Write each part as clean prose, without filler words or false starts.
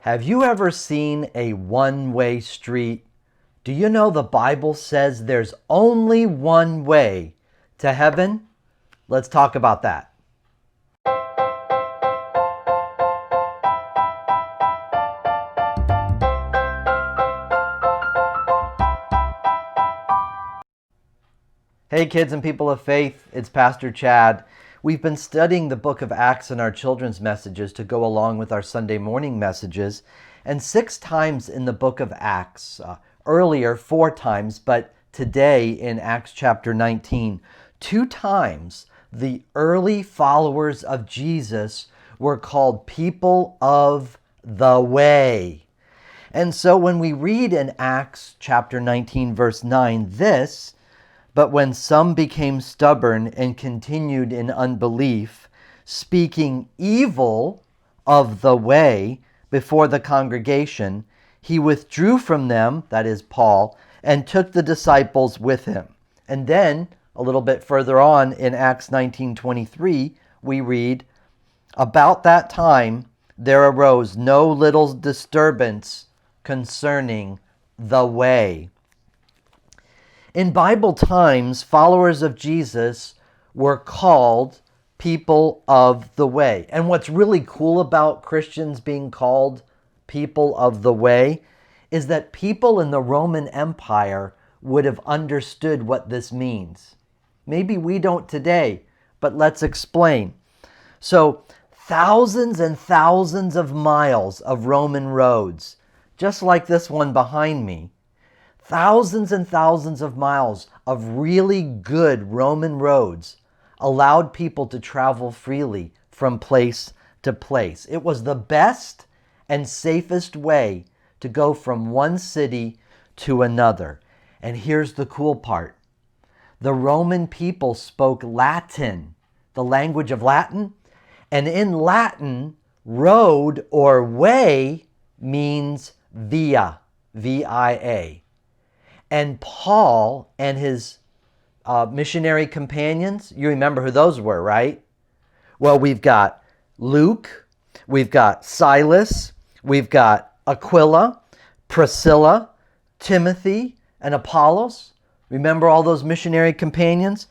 Have you ever seen a one-way street? Do you know the Bible says there's only one way to heaven? Let's talk about that. Hey kids and people of faith, it's Pastor Chad. We've been studying the book of Acts in our children's messages to go along with our Sunday morning messages. And 6 times in the book of Acts, earlier 4 times, but today in Acts chapter 19, 2 times the early followers of Jesus were called people of the way. And so when we read in Acts chapter 19 verse 9 this, "But when some became stubborn and continued in unbelief, speaking evil of the way before the congregation, he withdrew from them," that is Paul, "and took the disciples with him." And then a little bit further on in Acts 19:23, we read, "About that time there arose no little disturbance concerning the way." In Bible times, followers of Jesus were called people of the way. And what's really cool about Christians being called people of the way is that people in the Roman Empire would have understood what this means. Maybe we don't today, but let's explain. So, thousands and thousands of miles of Roman roads, just like this one behind me, thousands and thousands of miles of really good Roman roads allowed people to travel freely from place to place. It was the best and safest way to go from one city to another. And here's the cool part. The Roman people spoke Latin, the language of Latin, and in Latin, road or way means via, V-I-A. And Paul and his missionary companions, you remember who those were, right? Well, we've got Luke, we've got Silas, we've got Aquila, Priscilla, Timothy, and Apollos. Remember all those missionary companions?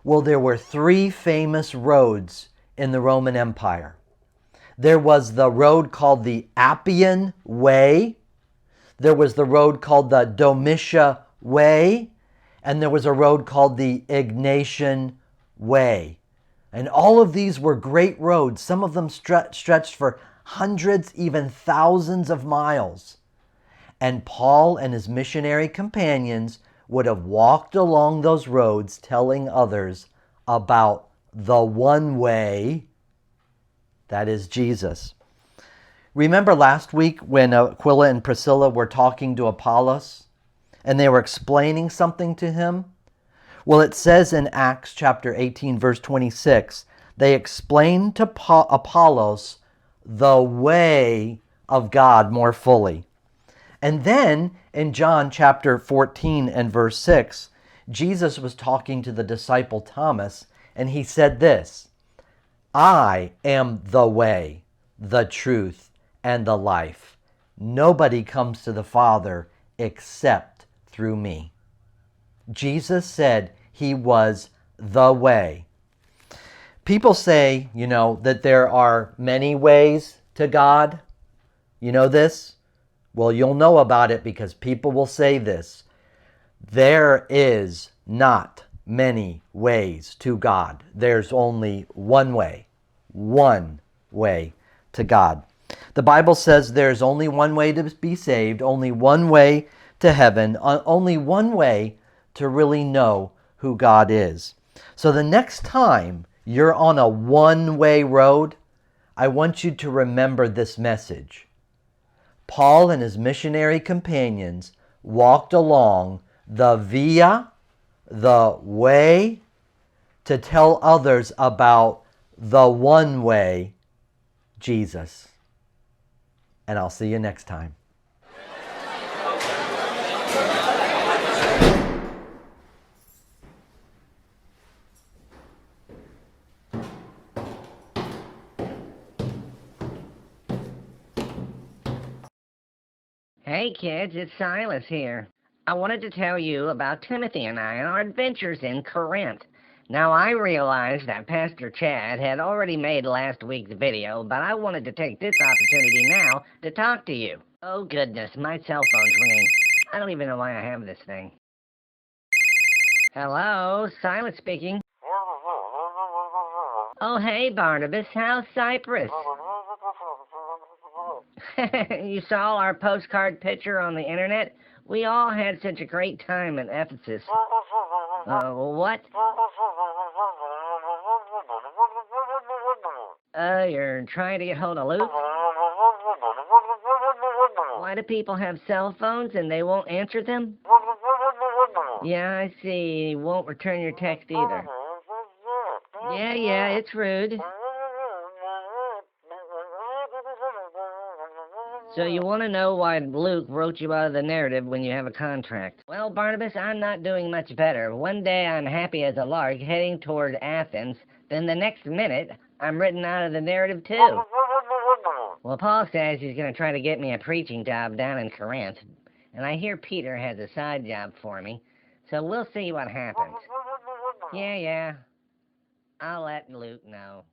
Well, there were 3 famous roads in the Roman Empire. There was the road called the Appian Way. There was the road called the Domitian Way, and there was a road called the Egnatian Way. And all of these were great roads. Some of them stretched for hundreds, even thousands of miles. And Paul and his missionary companions would have walked along those roads telling others about the one way, that is Jesus. Remember last week when Aquila and Priscilla were talking to Apollos and they were explaining something to him? Well, it says in Acts chapter 18, verse 26, they explained to Apollos the way of God more fully. And then in John chapter 14 and verse 6, Jesus was talking to the disciple Thomas, and he said this, "I am the way, the truth, and the life. Nobody comes to the Father except through me." Jesus said he was the way. People say, that there are many ways to God. You know this? Well, you'll know about it because people will say this. There is not many ways to God. There's only one way to God. The Bible says there's only one way to be saved, only one way to heaven, only one way to really know who God is. So the next time you're on a one-way road, I want you to remember this message. Paul and his missionary companions walked along the via, the way, to tell others about the one way, Jesus. And I'll see you next time. Hey kids, it's Silas here. I wanted to tell you about Timothy and I and our adventures in Corinth. Now, I realized that Pastor Chad had already made last week's video, but I wanted to take this opportunity now to talk to you. Oh goodness, my cell phone's ringing. I don't even know why I have this thing. Hello, Silas speaking. Oh, hey, Barnabas, how's Cyprus? You saw our postcard picture on the internet? We all had such a great time in Ephesus. What? You're trying to get hold of Luke? Why do people have cell phones and they won't answer them? Yeah, I see. He won't return your text either. Yeah, it's rude. So you want to know why Luke wrote you out of the narrative when you have a contract. Well, Barnabas, I'm not doing much better. One day I'm happy as a lark heading toward Athens, then the next minute I'm written out of the narrative too. Well, Paul says he's going to try to get me a preaching job down in Corinth, and I hear Peter has a side job for me, so we'll see what happens. Yeah, I'll let Luke know.